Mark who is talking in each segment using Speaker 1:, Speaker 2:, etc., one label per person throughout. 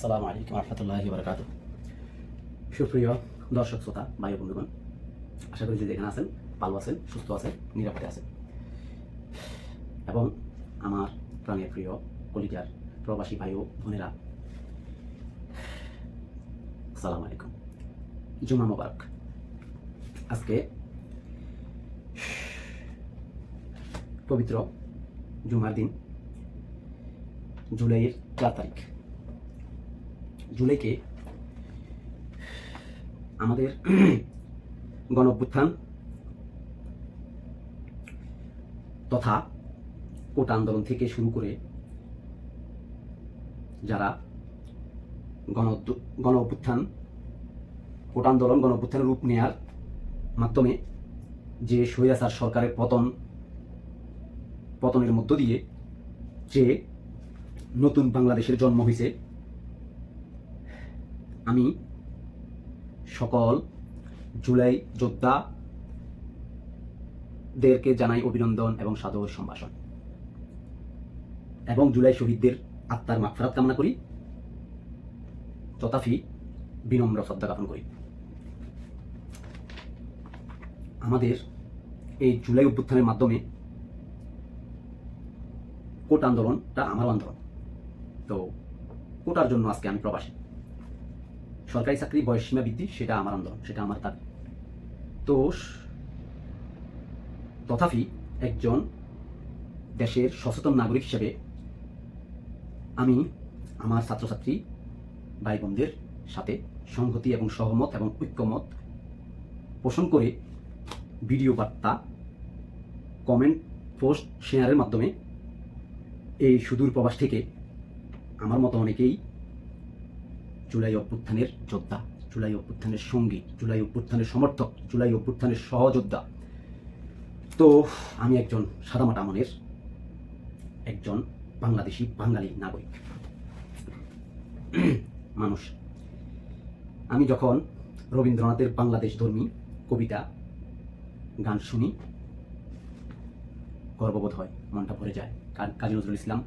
Speaker 1: আসসালামু আলাইকুম রহমতুল্লাহি বারাকাতুহ। সুপ্রিয় দর্শক শ্রোতা ভাই বন্ধুগণ, আশা করি যে যেখানে আছেন ভালো আছেন, সুস্থ আছেন, নিরাপদে আছেন এবং আমার প্রাণের প্রিয় কলিজার প্রবাসী ভাই ও বোনেরা, আসসালামু আলাইকুম। জুমা মোবারক। আজকে পবিত্র জুমার দিন, জুলাইয়ের 4 তারিখ। জুলাইকে আমাদের গণ অভ্যুত্থান তথা কোটা আন্দোলন থেকে শুরু করে যারা গণ অভ্যুত্থান, কোটা আন্দোলন গণ অভ্যুত্থানের রূপ নেয়ার মাধ্যমে যে স্বৈরাচার সরকারের পতনের মধ্য দিয়ে যে নতুন বাংলাদেশের জন্ম হয়েছে, আমি সকল জুলাই যোদ্ধাদেরকে জানাই অভিনন্দন এবং সাদর সম্ভাষণ এবং জুলাই শহীদদের আত্মার মাগফিরাত কামনা করি, তথাপি বিনম্র শ্রদ্ধা জ্ঞাপন করি। আমাদের এই জুলাই অভ্যুত্থানের মাধ্যমে কোটা আন্দোলনটা আমার আন্দোলন। তো কোটার জন্য আজকে আমি প্রবাসী। সরকারি চাকরি বয়সসীমা বৃদ্ধি, সেটা আমার আন্দোলন, সেটা আমার দাবি। তো তথাপি একজন দেশের সচেতন নাগরিক হিসেবে আমি আমার ছাত্রছাত্রী ভাই বোনদের সাথে সংহতি এবং সহমত এবং ঐক্যমত পোষণ করে ভিডিও বার্তা, কমেন্ট, পোস্ট, শেয়ারের মাধ্যমে এই সুদূর প্রবাস থেকে আমার মতো অনেকেই জুলাই অভ্যুত্থানের যোদ্ধা, জুলাই অভ্যুত্থানের সঙ্গী, জুলাই অভ্যুত্থানের সমর্থক, জুলাই অভ্যুত্থানের সহযোদ্ধা। তো আমি একজন সাদামাটা মনের একজন বাংলাদেশি বাঙালি নাগরিক মানুষ। আমি যখন রবীন্দ্রনাথের বাংলাদেশ ধর্মী কবিতা গান শুনি, গর্ববোধ হয়, মনটা ভরে যায়। কাজী নজরুল ইসলাম,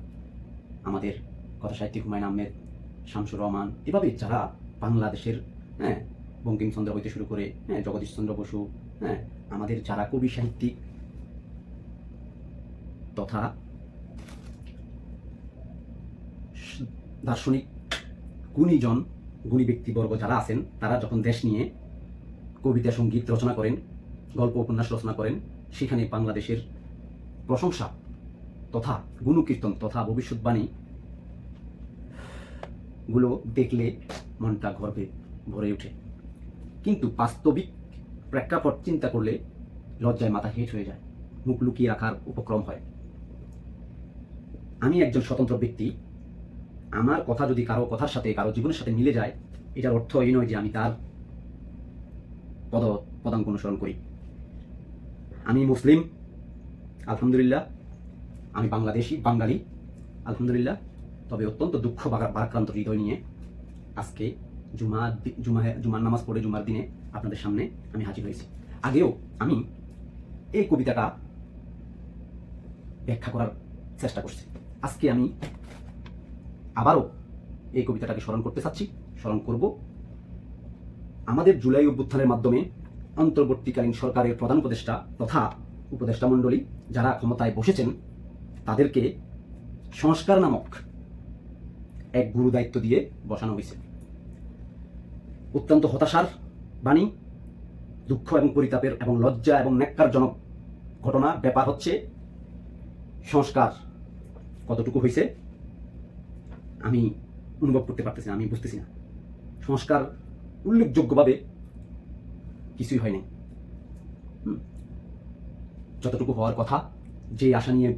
Speaker 1: আমাদের কথা সাহিত্যিক হুমায়ুন আহমেদ, শামসুর রহমান, এভাবে যারা বাংলাদেশের বঙ্কিমচন্দ্র হইতে শুরু করে জগদীশচন্দ্র বসু, আমাদের যারা কবি সাহিত্যিক তথা দার্শনিক গুণী ব্যক্তিবর্গ যারা আছেন, তারা যখন দেশ নিয়ে কবিতা সঙ্গীত রচনা করেন, গল্প উপন্যাস রচনা করেন, সেখানে বাংলাদেশের প্রশংসা তথা গুণকীর্তন তথা ভবিষ্যৎবাণী গুলো দেখলে মনটা গর্বে ভরে ওঠে। কিন্তু বাস্তবিক প্রেক্ষাপট চিন্তা করলে লজ্জায় মাথা হেঁট হয়ে যায়, মুখ লুকিয়ে রাখার উপক্রম হয়। আমি একজন স্বতন্ত্র ব্যক্তি, আমার কথা যদি কারো কথার সাথে, কারো জীবনের সাথে মিলে যায়, এটার অর্থ এই নয় যে আমি তার পদাঙ্ক অনুসরণ করি। আমি মুসলিম, আলহামদুলিল্লাহ। আমি বাংলাদেশি, বাঙালি, আলহামদুলিল্লাহ। তবে অত্যন্ত দুঃখ ভারাক্রান্ত হৃদয় নিয়ে আজকে জুমার নামাজ পড়ে জুমার দিনে আপনাদের সামনে আমি হাজির হয়েছি। আগেও আমি এই কবিতাটা ব্যাখ্যা করার চেষ্টা করছি। আজকে আমি আবারও এই কবিতাটাকে স্মরণ করতে চাচ্ছি, স্মরণ করব। আমাদের জুলাই অভ্যুত্থানের মাধ্যমে অন্তর্বর্তীকালীন সরকারের প্রধান উপদেষ্টা তথা উপদেষ্টা মণ্ডলী যারা ক্ষমতায় বসেছেন, তাদেরকে সংস্কার নামক এক গুরু দায়িত্ব দিয়ে বসানো হয়েছে। অত্যন্ত হতাশার বাণী, দুঃখ এবং পরিতাপের এবং লজ্জা এবং ন্যাক্কারজনক ঘটনা ব্যাপার হচ্ছে, সংস্কার কতটুকু হয়েছে আমি অনুভব করতে পারতেছি না, আমি বুঝতেছি না। সংস্কার উল্লেখযোগ্যভাবে কিছুই হয়নি। যতটুকু হওয়ার কথা, যে আশা নিয়ে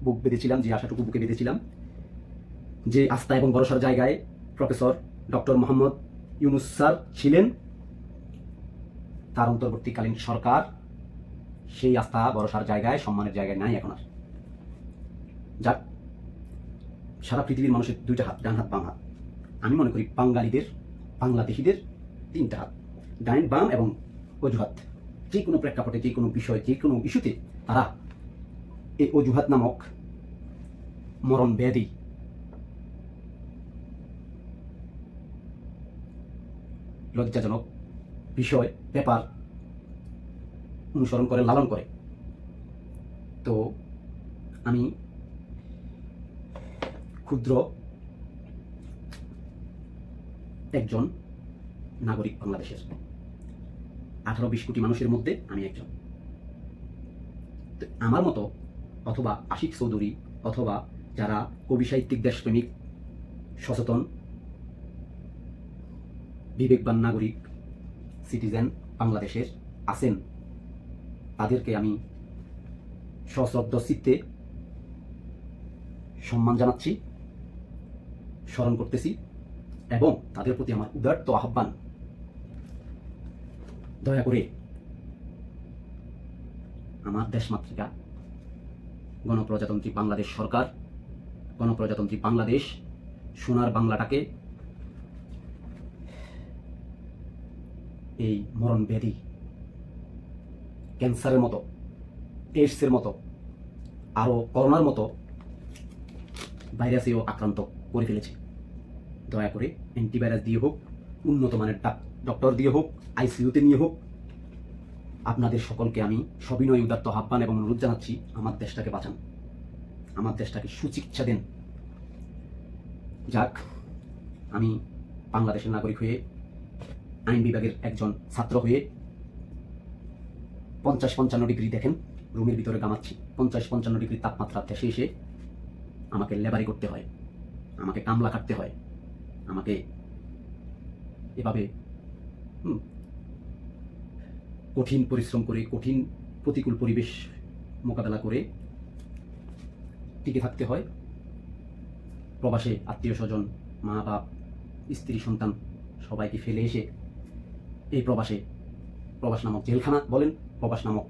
Speaker 1: বুক বেঁধেছিলাম, যে আশাটুকু বুকে বেঁধেছিলাম, যে আস্থা এবং ভরসার জায়গায় professor doctor Mohammad Yunus sir ছিলেন, তার অন্তর্বর্তীকালীন সরকার সেই আস্থা ভরসার জায়গায়, সম্মানের জায়গায় নাই এখন আর। যাক, সারা পৃথিবীর মানুষের দুইটা হাত, ডান হাত বাম হাত। আমি মনে করি বাঙালিদের, বাংলাদেশিদের 3টা হাত, ডাইন বাম এবং অজুহাত। যে কোনো প্রেক্ষাপটে, যে কোনো বিষয়, যে কোনো ইস্যুতে তারা এই অজুহাত নামক মরণ ব্যাধি লজ্জাজনক বিষয় ব্যাপার অনুসরণ করে, লালন করে। তো আমি ক্ষুদ্র একজন নাগরিক বাংলাদেশের, 18-20 কোটি মানুষের মধ্যে আমি একজন। তো আমার মতো অথবা আশিক চৌধুরী অথবা যারা কবি সাহিত্যিক, দেশপ্রেমিক, সচেতন, বিবেকবান নাগরিক সিটিজেন বাংলাদেশের আছেন, তাদেরকে আমি সশ্রদ্ধ চিত্তে সম্মান জানাচ্ছি, স্মরণ করতেছি এবং তাদের প্রতি আমার উদাত্ত আহ্বান, দয়া করে আমার দেশমাতৃকা গণপ্রজাতন্ত্রী বাংলাদেশ সরকার, গণপ্রজাতন্ত্রী বাংলাদেশ সোনার বাংলাটাকে এই মরণ ব্যাধি, ক্যান্সারের মতো, এইডসের মতো, আরও করোনার মতো ভাইরাসেও আক্রান্ত করে ফেলেছে। দয়া করে অ্যান্টিভাইরাস দিয়ে হোক, উন্নত মানের ডক্টর দিয়ে হোক, আইসিইউতে নিয়ে হোক, আপনাদের সকলকে আমি সবিনয় উদাত্ত আহ্বান এবং অনুরোধ জানাচ্ছি, আমার দেশটাকে বাঁচান, আমার দেশটাকে সুচিকিৎসা দেন। যাক, আমি বাংলাদেশের নাগরিক হয়ে, আইন বিভাগের একজন ছাত্র হয়ে 50-55 ডিগ্রি, দেখেন রুমের ভিতরে গামাচ্ছি, 50-55 ডিগ্রি তাপমাত্রা দেশে এসে আমাকে লেবারি করতে হয়, আমাকে কামলা কাটতে হয়, আমাকে এভাবে কঠিন পরিশ্রম করে, কঠিন প্রতিকূল পরিবেশ মোকাবেলা করে টিকে থাকতে হয়। প্রবাসে আত্মীয় স্বজন, মা বাপ, স্ত্রী, সন্তান সবাইকে ফেলে এসে এই প্রবাস নামক জেলখানা বলেন, প্রবাস নামক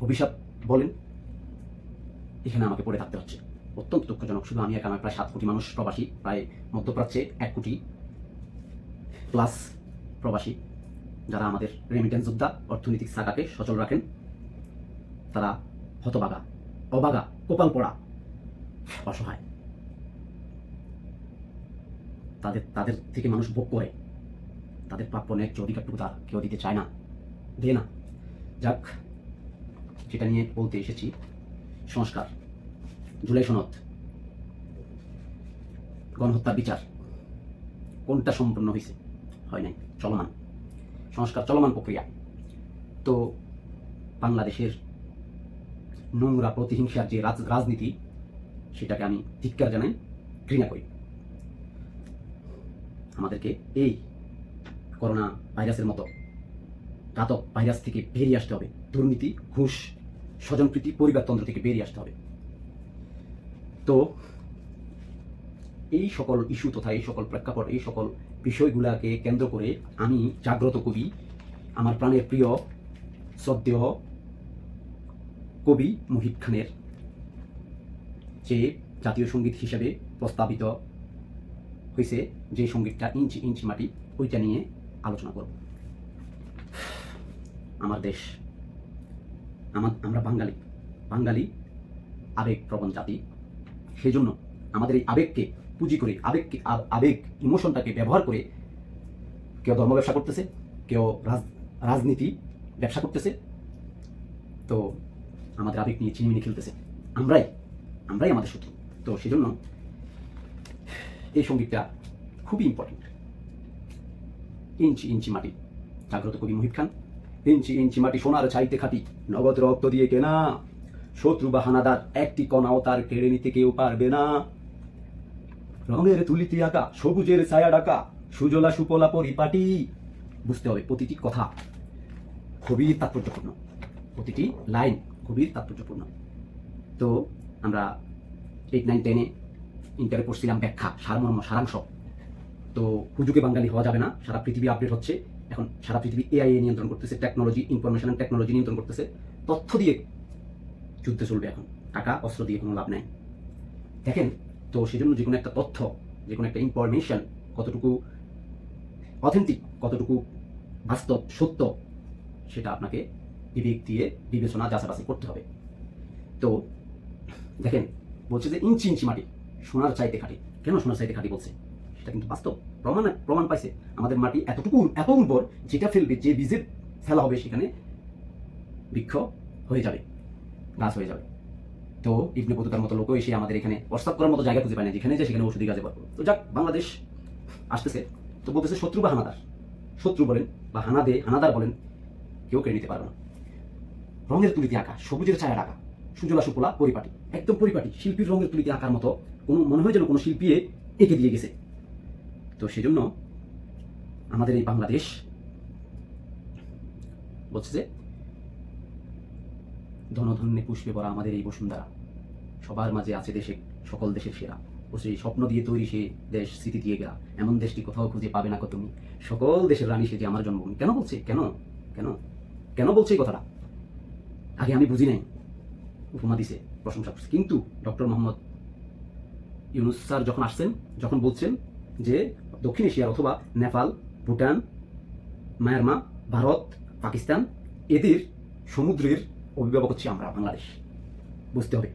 Speaker 1: অভিশাপ বলেন, এখানে আমাকে পড়ে থাকতে হচ্ছে। অত্যন্ত দুঃখজনক। শুধু আমি একা নয়, প্রায় 7 কোটি মানুষ প্রবাসী, প্রায় মধ্যপ্রাচ্যে 1 কোটি প্লাস প্রবাসী, যারা আমাদের রেমিটেন্স যোদ্ধা, অর্থনৈতিক চাকাকে সচল রাখেন, তারা হতবাগা, অবাগা, কপাল পড়া, অসহায়। তাদের থেকে মানুষ ভোগ করে, তাদের প্রাপ্য ন্যায্য অধিকারটুকু তার কেউ দিতে চায় না, দেয় না। যাক, যেটা নিয়ে বলতে এসেছি, সংস্কার, জুলাই সনদ, গণহত্যার বিচার, কোনটা সম্পূর্ণ হয়েছে? হয় নাই, চলমান সংস্কার, চলমান প্রক্রিয়া। তো বাংলাদেশের নোংরা প্রতিহিংসার যে রাজনীতি, সেটাকে আমি ধিক্কার জানাই, ঘৃণা করি। আমাদেরকে এই করোনা ভাইরাসের মতো ঘাতক ভাইরাস থেকে বেরিয়ে আসতে হবে। দুর্নীতি, ঘুষ, স্বজনপ্রীতি, পরিবারতন্ত্র থেকে বেরিয়ে আসতে হবে। তো এই সকল ইস্যু তথা এই সকল প্রেক্ষাপট, এই সকল বিষয়গুলোকে কেন্দ্র করে আমি জাগ্রত কবি, আমার প্রাণের প্রিয় শ্রদ্ধেয় কবি মুহিব খানের যে জাতীয় সঙ্গীত হিসেবে প্রস্তাবিত হয়েছে, যে সঙ্গীতটা ইঞ্চি ইঞ্চি মাটি, ওইটা নিয়ে আলোচনা করব। আমার দেশ, আমরা বাঙালি আবেগপ্রবণ জাতি। সেই জন্য আমাদের এই আবেগকে পুঁজি করে, আবেগ ইমোশনটাকে ব্যবহার করে কেউ ধর্ম ব্যবসা করতেছে, কেউ রাজনীতি ব্যবসা করতেছে। তো আমাদের আবেগ নিয়ে চিনিমিনি খেলতেছে, আমরাই আমাদের শত্রু। তো সেই জন্য এই সঙ্গীতটা খুবই ইম্পর্টেন্ট। ইঞ্চি ইঞ্চি মাটি, জাগ্রত কবি মুহিব খান। ইঞ্চি ইঞ্চি মাটি সোনার চাইতে খাটি, নগদ রক্ত দিয়ে কেনা, শত্রু বা হানাদার একটি কণাও তার কেড়ে নিতে কেউ পারবে না। রঙের তুলিতে আঁকা, সবুজের ছায়া ডাকা, সুজলা সুপলা পরিপাটি। বুঝতে হবে প্রতিটি কথা খুবই তাৎপর্যপূর্ণ, প্রতিটি লাইন খুবই তাৎপর্যপূর্ণ। তো আমরা 8, 9, 10-এ ইন্টারে পড়ছিলাম ব্যাখ্যা, সারমর্ম, সারাংশ। তো হুজুকে বাঙালি হওয়া যাবে না। সারা পৃথিবী আপডেট হচ্ছে, এখন সারা পৃথিবী এআই নিয়ন্ত্রণ করতেছে, টেকনোলজি, ইনফরমেশন অ্যান্ড টেকনোলজি নিয়ন্ত্রণ করতেছে। তথ্য দিয়ে যুদ্ধ চলবে এখন, টাকা অস্ত্র দিয়ে কোনো লাভ নেই। দেখেন, তো সেজন্য যে কোনো একটা তথ্য, যে কোনো একটা ইনফরমেশন কতটুকু অথেন্টিক, কতটুকু বাস্তব, সত্য, সেটা আপনাকে বিবেক দিয়ে বিবেচনা যাচাবাচি করতে হবে। তো দেখেন, বলছে যে ইঞ্চি ইঞ্চি মাটি সোনার চাইতে খাঁটি। কেন সোনার চাইতে খাঁটি বলছে? সেটা কিন্তু বাস্তব প্রমাণ পাইছে। আমাদের মাটি এত উর্বর, যেটা ফেলবে, যে বীজের ফেলা হবে সেখানে বৃক্ষ হয়ে যাবে, গাছ হয়ে যাবে। তো ইবনে বতুতার মতো লোকও এসে আমাদের এখানে প্রস্তাব করার মতো জায়গা খুঁজে পায় না, যেখানে যায় সেখানে ওষুধি গাছে ভরপুর। তো যাক, বাংলাদেশ আসতেছে, তো বলতেছে শত্রু বা হানাদার, শত্রু বলেন বা হানাদার বলেন, কেউ কেড়ে নিতে পারবে না। রঙের তুলিতে আঁকা, সবুজের ছায়া ঢাকা, সুজলা সুফলা পরিপাটি, একদম পরিপাটি, শিল্পীর রঙের তুলিতে আঁকার মতো কোনো মনে হয় যেন কোনো শিল্পী এঁকে দিয়ে গেছে। তো সেজন্য আমাদের এই বাংলাদেশ বলছে যে ধনধন্যে পুষ্পে ভরা আমাদের এই বসুন্ধরা, সবার মাঝে আছে দেশে সকল দেশের সেরা, ও সেই স্বপ্ন দিয়ে তৈরি সে দেশ স্মৃতি দিয়ে গেলা, এমন দেশটি কোথাও খুঁজে পাবে না কো তুমি, সকল দেশের রানী সে যে আমার জন্মভূমি। কেন বলছে, কেন কেন কেন বলছে এই কথাটা? আগে আমি বুঝি নাই, উপমা দিছে, প্রশংসা করছে। কিন্তু ডক্টর মোহাম্মদ ইউনুস স্যার যখন আসছেন, যখন বলছেন যে দক্ষিণ এশিয়ার অথবা নেপাল, ভুটান, মায়ানমার, ভারত, পাকিস্তান, এদের সমুদ্রের অভিভাবক হচ্ছে আমরা বাংলাদেশ। বুঝতে হবে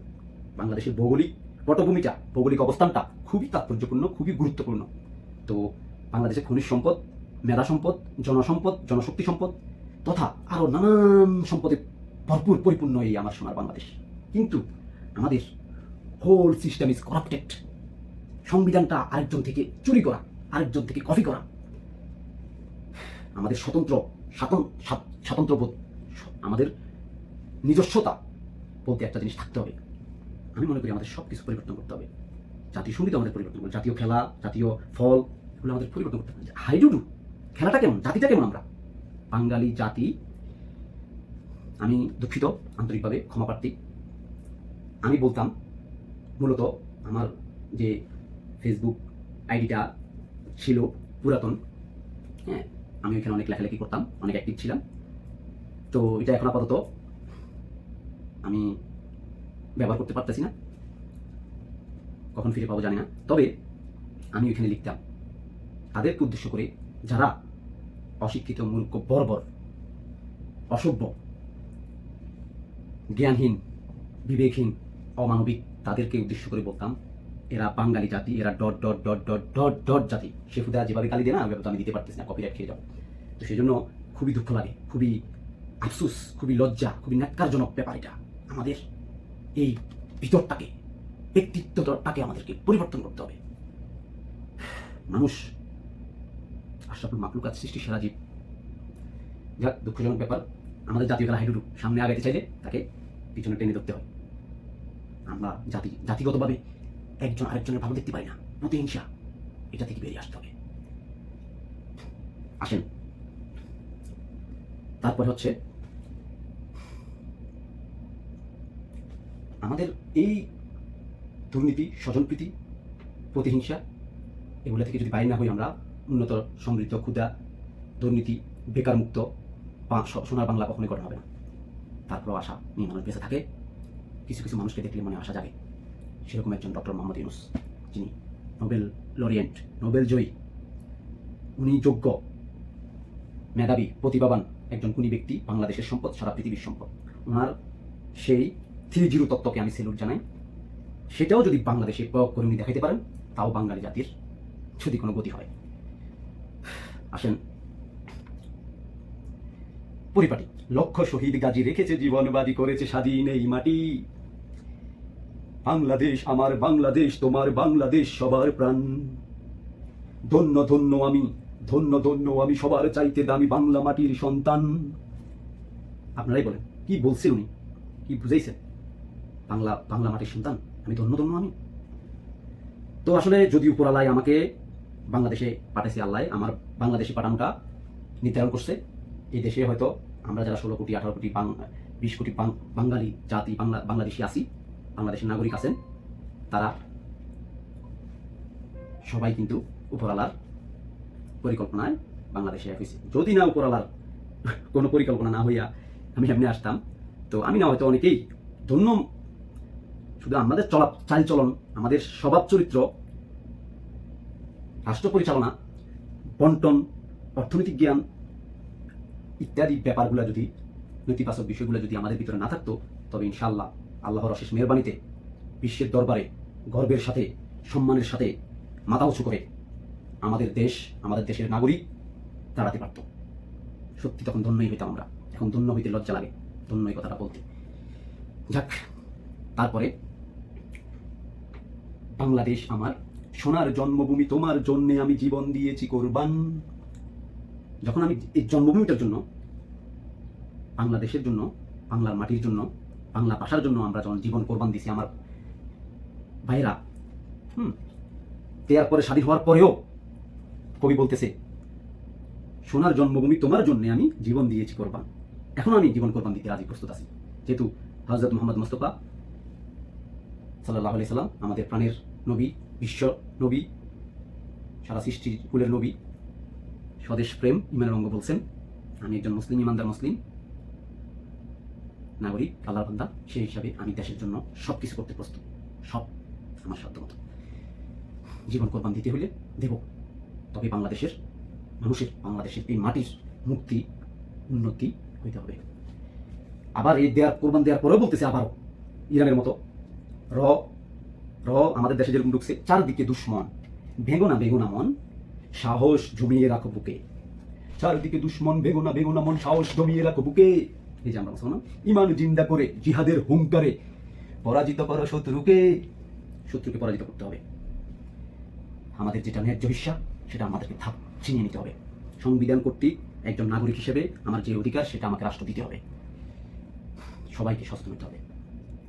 Speaker 1: বাংলাদেশের ভৌগোলিক পটভূমিটা, ভৌগোলিক অবস্থানটা খুবই তাৎপর্যপূর্ণ, খুবই গুরুত্বপূর্ণ। তো বাংলাদেশের খনিজ সম্পদ, মেধা সম্পদ, জনসম্পদ, জনশক্তি সম্পদ তথা আরও নানান সম্পদে ভরপুর পরিপূর্ণ এই আমার সোনার বাংলাদেশ। কিন্তু আমাদের হোল সিস্টেম ইজ করাপ্টেড। সংবিধানটা আরেকজন থেকে চুরি করা, আরেকজন থেকে কপি করা। আমাদের স্বাতন্ত্র্যবোধ, আমাদের নিজস্বতা বলতে একটা জিনিস থাকতে হবে। আমি মনে করি আমাদের সব কিছু পরিবর্তন করতে হবে। জাতীয় সঙ্গীত আমাদের পরিবর্তন করতে, জাতীয় খেলা, জাতীয় ফল, এগুলো আমাদের পরিবর্তন করতে হবে। হাইডুডু খেলাটা কেমন, জাতিটা কেমন আমরা বাঙালি জাতি। আমি দুঃখিত, আন্তরিকভাবে ক্ষমা প্রার্থী। আমি বলতাম মূলত আমার যে ফেসবুক আইডিটা ছিল পুরাতন, হ্যাঁ, আমি ওইখানে অনেক লেখালেখি করতাম, অনেক অ্যাক্টিভ ছিলাম। তো এটা এখন আপাতত আমি ব্যবহার করতে পারতেছি না, কখন ফিরে পাবো জানি না। তবে আমি ওইখানে লিখতাম তাদেরকে উদ্দেশ্য করে, যারা অশিক্ষিত, মূর্খ, বর্বর, অসভ্য, জ্ঞানহীন, বিবেকহীন, অমানবিক, তাদেরকে উদ্দেশ্য করে বলতাম এরা বাঙালি জাতি, এরা dot dot dot dot dot dot জাতি। শেফুদা যেভাবে গালি দেয় না, ওইভাবে তো আমি দিতে পারতেছি না, কপিরাইট খেয়ে যাবো। তো সেই জন্য খুবই দুঃখ লাগে, খুবই আফসোস, খুবই লজ্জা, খুবই ন্যাক্কারজনক ব্যাপার এটা। আমাদের এই ভিতরটাকে, ব্যক্তিত্বটাকে আমাদেরকে পরিবর্তন করতে হবে। মানুষ আশরাফুল মাখলুকাত, সৃষ্টির সেরা জীব। যাক, দুঃখজনক ব্যাপার, আমাদের জাতীয় খেলা হাইডুডু সামনে আগাইতে চাইলে তাকে পিছনে টেনে ধরতে হয়। আমরা জাতিগতভাবে একজন আরেকজনের ভালো দেখতে পারি না, প্রতিহিংসা, এটা থেকে বেরিয়ে আসতে হবে। আসেন, তারপরে হচ্ছে আমাদের এই দুর্নীতি, স্বজনপ্রীতি, প্রতিহিংসা, এগুলো থেকে যদি বাইরে না হই আমরা, উন্নত, সমৃদ্ধ, ক্ষুধা, দুর্নীতি, বেকার মুক্ত সোনার বাংলা কখনোই গঠন হবে না। তারপরেও আশা নিয়ে মানুষ বেঁচে থাকে। কিছু কিছু মানুষকে দেখলে মনে আশা জাগে। সেরকম একজন ডক্টর মোহাম্মদ ইউনুস, যিনি নোবেল লরিয়েন্ট, নোবেল জয়ী, উনি যোগ্য, মেধাবী, প্রতিভাবান একজন গুণী ব্যক্তি, বাংলাদেশের সম্পদ, সারা পৃথিবীর সম্পদ। ওনার সেই 3-0 তত্ত্বকে আমি সেলুট জানাই। সেটাও যদি বাংলাদেশে প্রয়োগ করে উনি দেখাইতে পারেন, তাও বাঙালি জাতির যদি কোনো গতি হয়। আসেন, পরিপাটি, লক্ষ শহীদ গাজী রেখেছে জীবন বাজি, করেছে স্বাধীন এই মাটি। বাংলাদেশ আমার বাংলাদেশ, তোমার বাংলাদেশ সবার প্রাণ। ধন্য ধন্য আমি, ধন্য ধন্য আমি, সবার চাইতে দামি বাংলা মাটির সন্তান। আপনারাই বলেন, কি বলছে উনি, কি বুঝাইছেন? বাংলা মাটির সন্তান আমি, ধন্য ধন্য আমি। তো আসলে যদি উপরালাই আমাকে বাংলাদেশে পাঠাইছে, আল্লাহ আমার বাংলাদেশে পাঠানোটা নির্ধারণ করছে। এই দেশে হয়তো আমরা যারা 16 কোটি, 18 কোটি, 20 কোটি বাঙালি জাতি, বাংলাদেশি আছি, বাংলাদেশের নাগরিক আছেন, তারা সবাই কিন্তু উপরালার পরিকল্পনায় বাংলাদেশে হয়েছে। যদি না উপরালার কোনো পরিকল্পনা না হইয়া আমি এমনি আসতাম, তো আমি না হয়তো অনেকেই ধন্য। শুধু আমাদের চালচলন, আমাদের স্বভাব চরিত্র, রাষ্ট্র পরিচালনা, বন্টন, অর্থনৈতিক জ্ঞান ইত্যাদি ব্যাপারগুলো যদি, নেতিবাচক বিষয়গুলো যদি আমাদের ভিতরে না থাকতো, তবে ইনশাআল্লাহ আল্লাহর অশেষ মেহেরবানিতে বিশ্বের দরবারে গর্বের সাথে, সম্মানের সাথে মাথা উঁচু করে আমাদের দেশ, আমাদের দেশের নাগরিক দাঁড়াতে পারত। সত্যি তখন ধন্যই হইতাম আমরা। এখন ধন্য হইতে লজ্জা লাগে ধন্য এই কথাটা বলতে। যাক, তারপরে বাংলাদেশ আমার সোনার জন্মভূমি, তোমার জন্যে আমি জীবন দিয়েছি কোরবান। যখন আমি এই জন্মভূমিটার জন্য, বাংলাদেশের জন্য, বাংলার মাটির জন্য, বাংলা ভাষার জন্য আমরা যখন জীবন কোরবান দিছি, আমার ভাইরা দেওয়ার পরে, স্বাধীন হওয়ার পরেও কবি বলতেছে সোনার জন্মভূমি তোমার জন্য আমি জীবন দিয়েছি কোরবান। এখনো আমি জীবন কোরবান দিতে রাজি প্রস্তুত আছি, যেহেতু হযরত মুহাম্মদ মুস্তাফা সাল্লাল্লাহু আলাইহি সাল্লাম আমাদের প্রাণের নবী, বিশ্ব নবী, সারা সৃষ্টি কুলের নবী, স্বদেশ প্রেম ইমানের অঙ্গ বলছেন। আমি একজন মুসলিম, ইমানদার মুসলিম নাগরিক, আল্লাহর বান্দা। সেই হিসাবে আমি দেশের জন্য সব কিছু করতে প্রস্তুত, সব আমার সাধ্য মতো। জীবন কোরবান দিতে হলে দেব, তবে বাংলাদেশের মানুষের, বাংলাদেশের এই মাটির মুক্তি, উন্নতি হইতে হবে। আবার এই কোরবান দেওয়ার পরেও বলতেছে আবারও ইরানের মতো র র আমাদের দেশে যেরকম ঢুকছে, চারদিকে দুশ্মন, ভেঙো না মন, সাহস জমিয়ে রাখো বুকে। চারদিকে দুশ্মন, ভেঙো না মন, সাহস জমিয়ে রাখো বুকে। এই যে আমরা মুসলমান, ইমান জিন্দা করে জিহাদের হুঙ্কারে পরাজিত করো শত্রুকে। শত্রুকে পরাজিত করতে হবে। আমাদের যেটা ন্যায্য হিস্সা, সেটা আমাদেরকে ছিনিয়ে নিতে হবে। সংবিধান কর্তৃক একজন নাগরিক হিসেবে আমার যে অধিকার, সেটা আমাকে রাষ্ট্র দিতে হবে। সবাইকে সচেতন হতে হবে।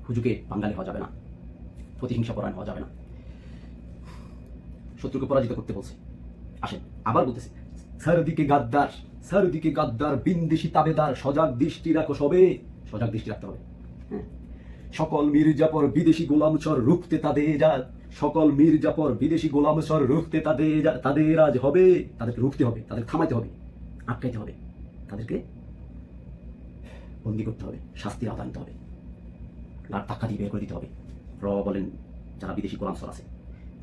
Speaker 1: হুজুকে বাঙালি হওয়া যাবে না, প্রতিহিংসা পরায়ণ হওয়া যাবে না। শত্রুকে পরাজিত করতে বলছে। আসেন, আবার বলতেছে চারদিকে গাদ্দার, বিন্দেশি তাবেদার, সজাগ দৃষ্টি রাখো সবে। সজাগ দৃষ্টি রাখতে হবে। সকল মির্জাপর বিদেশি গোলামচর রুখতে সকল মির্জাপর বিদেশি গোলামচর রুখতে তাদের আজ হবে। তাদেরকে রুখতে হবে, তাদের থামাইতে হবে, আটকাইতে হবে, তাদেরকে বন্দী করতে হবে, শাস্তির আওতায় আনতে হবে, আর টাকা দিয়ে বের করে দিতে হবে। বলেন যারা বিদেশি গোলামচর আছে,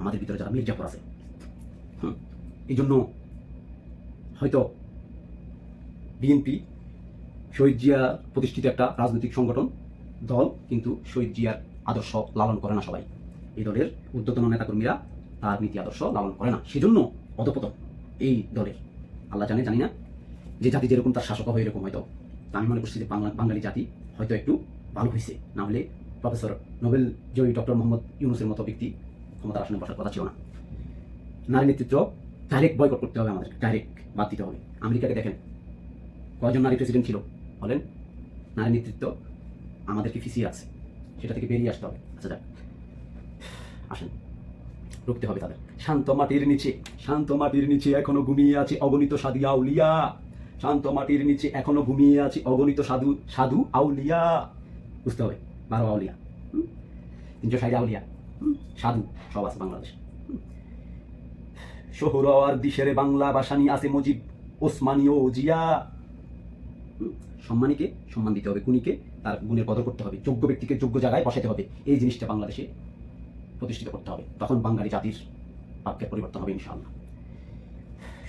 Speaker 1: আমাদের ভিতরে যারা মির্জাফর আছে। এই জন্য হয়তো বিএনপি শহীদ জিয়া প্রতিষ্ঠিত একটা রাজনৈতিক সংগঠন দল, কিন্তু শহীদ জিয়ার আদর্শ লালন করে না সবাই। এই দলের ঊর্ধ্বতন নেতাকর্মীরা তার নীতি আদর্শ লালন করে না, সেজন্য অধপতন এই দলের। আল্লাহ জানি না যে জাতি যেরকম তার শাসক হয় এরকম হয়তো। আমি মনে করছি যে বাঙালি জাতি হয়তো একটু ভালো হয়েছে, না হলে প্রফেসর নোবেল জয়ী ডক্টর মোহাম্মদ ইউনূসের মতো ব্যক্তি ক্ষমতার আসনে বসার কথা ছিল না। নারী নেতৃত্ব ডাইরেক্ট বয়কট করতে হবে, আমাদের ডাইরেক্ট বাদ দিতে হবে। আমেরিকাকে দেখেন, কয়জন নারী প্রেসিডেন্ট ছিল বলেন? নারী নেতৃত্ব আমাদেরকে ফিসিয়ে আছে, সেটা থেকে বেরিয়ে আসতে হবে। আচ্ছা যাক, আসেন, রুখতে হবে তাদের। শান্ত মাটির নিচে এখনো ঘুমিয়ে আছে অগণিত সাধু আউলিয়া। শান্ত মাটির নিচে এখনো ঘুমিয়ে আছে অগণিত সাধু আউলিয়া। বুঝতে হবে, 12 আউলিয়া, 360 আউলিয়া, সাধু সব আছে বাংলাদেশ। শহর দিশের বাংলা ভাষানি আছে মুজিব, ওসমানী ও জিয়া। সম্মানীকে সম্মান দিতে হবে, গুণীকে তার গুণের কদর করতে হবে, যোগ্য ব্যক্তিকে যোগ্য জায়গায় বসাতে হবে। এই জিনিসটা বাংলাদেশে প্রতিষ্ঠিত করতে হবে, তখন বাঙালি জাতির ভাগ্যের পরিবর্তন হবে ইনশাআল্লাহ।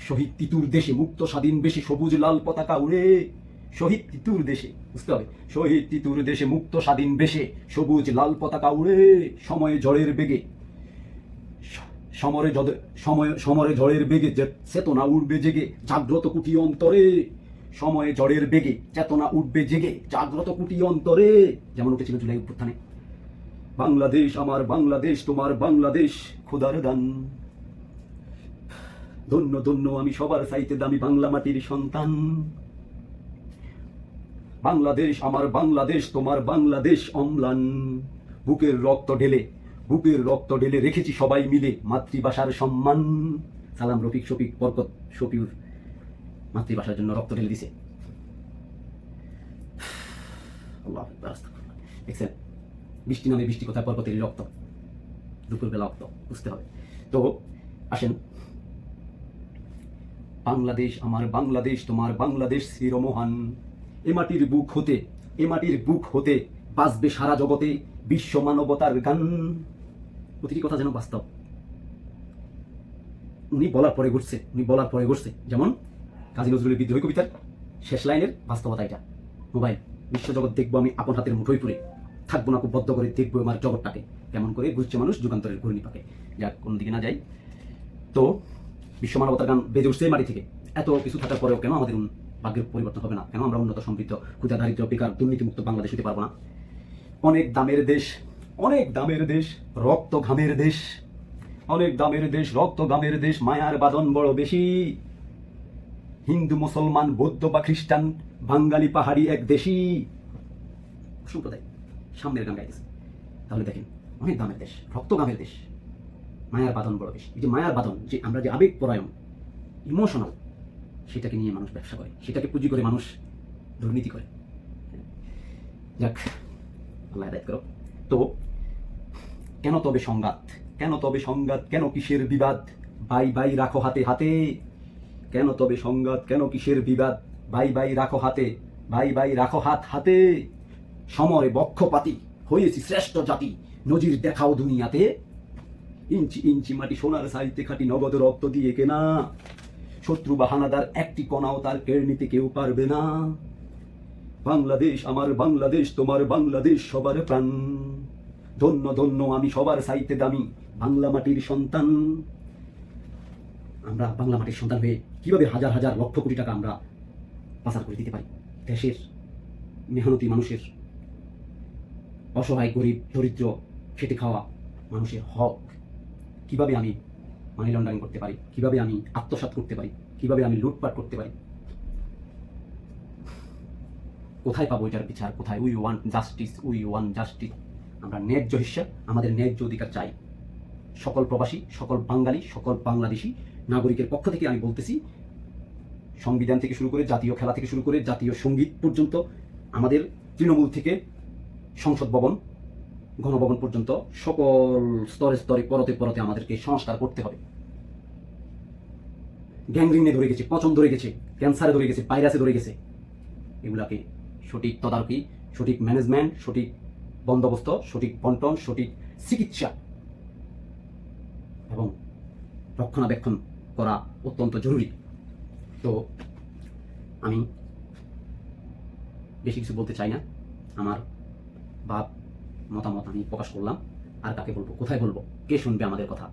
Speaker 1: শহীদ তিতুর দেশে মুক্ত স্বাধীন বেশি, সবুজ লাল পতাকা উড়ে। শহীদ তিতুর দেশে, বুঝতে হবে, শহীদ তিতুর দেশে মুক্ত স্বাধীন বেশে, সবুজ লাল পতাকা উড়ে। সময়ে ঝড়ের বেগে, সমরে ঝড়ের বেগে চেতনা উঠবে জেগে, জাগ্রত কুটি অন্তরে। সময়ে ঝড়ের বেগে চেতনা উঠবে জেগে, জাগ্রত কুটি অন্তরে। যেমন উঠেছিল জুলাই অভ্যুত্থানে। বাংলাদেশ আমার বাংলাদেশ, তোমার বাংলাদেশ খোদার দান। ধন্য আমি সবার চাইতে দামি বাংলা মাটির সন্তান। বাংলাদেশ আমার বাংলাদেশ, তোমার বাংলাদেশ অম্লান। বুকের রক্ত ঢেলে রেখেছি সবাই মিলে মাতৃভাষার সম্মান। সালাম রফিক, শফিক, বরকত, শফিউর মাতৃভাষার জন্য রক্ত ঢেলে দিছে। দেখছেন, বৃষ্টি নামে বৃষ্টি কোথায়, বরকতেরই রক্ত, দুপুরবেলা রক্ত। বুঝতে হবে। তো আসেন, বাংলাদেশ আমার বাংলাদেশ, তোমার বাংলাদেশ চিরমহান। এ মাটির বুক হতে বাজবে সারা জগতে বিশ্ব মানবতার গান। প্রতিটি কথা যেন বাস্তব। উনি বলার পরে ঘটছে। যেমন কাজী নজরুলের বিদ্রোহী কবিতার শেষ লাইনের বাস্তবতা এটা। মোবাইল বিশ্বজগৎ দেখবো আমি আপন হাতের মুঠোয় পুরে, থাকবো না খুব বদ্ধ করে দেখবো আমার জগৎটাকে, কেমন করে বুঝছে মানুষ যুগান্তরের ঘূর্ণি পাকে। যাক, কোন দিকে না যাই। তো বিশ্ব মানবতার গান বেজে উঠছে এই মাটি থেকে। এত কিছু থাকার পরেও কেন আমাদের ভাগ্যের পরিবর্তন হবে না? কেন আমরা উন্নত, সমৃদ্ধ, ক্ষুধা, দারিদ্র্য, বেকার, দুর্নীতিমুক্ত বাংলাদেশ হতে পারবো না? অনেক দামের দেশ, অনেক দামের দেশ, রক্ত ঘামের দেশ, অনেক দামের দেশ, রক্ত ঘামের দেশ, মায়ার বাঁধন বড় বেশি। হিন্দু, মুসলমান, বৌদ্ধ বা খ্রিস্টান, বাঙালি, পাহাড়ি, এক দেশি সম্প্রদায় সামনের গান গাইতেছে। তাহলে দেখেন, অনেক দামের দেশ, রক্ত ঘামের দেশ, মায়ার বাঁধন বড় বেশি। এই যে মায়ার বাঁধন, যে আমরা যে আবেগ পরায়ণ, ইমোশনাল, সেটাকে নিয়ে মানুষ ব্যবসা করে, সেটাকে পুঁজি করে মানুষ দুর্নীতি করে। যাক, আল্লাহ হেদায়েত করো। তো কেন তবে সংঘাত? কেন তবে সংঘাত? কেন কিসের বিবাদ? বাই বাই রাখো হাতে হাতে। কেন তবে সংঘাত? কেন কিসের বিবাদ? বাই বাই রাখো হাতে, বাই বাই রাখো হাত হাতে। সমরে বক্ষপাতি হয়েছি শ্রেষ্ঠ জাতি, নজির দেখাও দুনিয়াতে। ইঞ্চি ইঞ্চি মাটি সোনার সাইতে খাটি, নগদ রক্ত দিয়ে কেনা। শত্রু বা হানাদার একটি কণাও তার কেড়ে নিতে কেউ পারবে না। বাংলাদেশ আমার বাংলাদেশ, তোমার বাংলাদেশ সবার প্রাণ। ধন্য ধন্য আমি সবার সাইতে দামি, বাংলা মাটির সন্তান। আমরা বাংলা মাটির সন্তান হয়ে কিভাবে হাজার হাজার লক্ষ কোটি টাকা আমরা পাচার করে দিতে পারি? দেশের মেহনতি মানুষের, অসহায়, গরিব, দরিদ্র, খেটে খাওয়া মানুষের হক কিভাবে আমি মানি লন্ডারিং করতে পারি? কিভাবে আমি আত্মসাৎ করতে পারি? কিভাবে আমি লুটপাট করতে পারি? কোথায় পাবো এটার বিচার? কোথায়? We want justice, we want justice. আমরা ন্যায্য হিস্সা, আমাদের ন্যায্য অধিকার চাই। সকল প্রবাসী, সকল বাঙালি, সকল বাংলাদেশি নাগরিকের পক্ষ থেকে আমি বলতেছি, সংবিধান থেকে শুরু করে, জাতীয় খেলা থেকে শুরু করে, জাতীয় সঙ্গীত পর্যন্ত, আমাদের তৃণমূল থেকে সংসদ ভবন, গণভবন পর্যন্ত সকল স্তরে স্তরে, পরতে পরতে আমাদেরকে সংস্কার করতে হবে। গ্যাংগ্রিনে ধরে গেছে, পচন ধরে গেছে, ক্যান্সারে ধরে গেছে, ভাইরাসে ধরে গেছে। এগুলাকে সঠিক তদারকি, সঠিক ম্যানেজমেন্ট, সঠিক বন্দোবস্ত, সঠিক বন্টন, সঠিক চিকিৎসা এবং রক্ষণাবেক্ষণ করা অত্যন্ত জরুরি। তো আমি বেশি কিছু বলতে চাই না। আমার ভাব, মতামত আমি প্রকাশ করলাম। আর কাকে বলবো? কোথায় বলবো? কে শুনবে আমাদের কথা?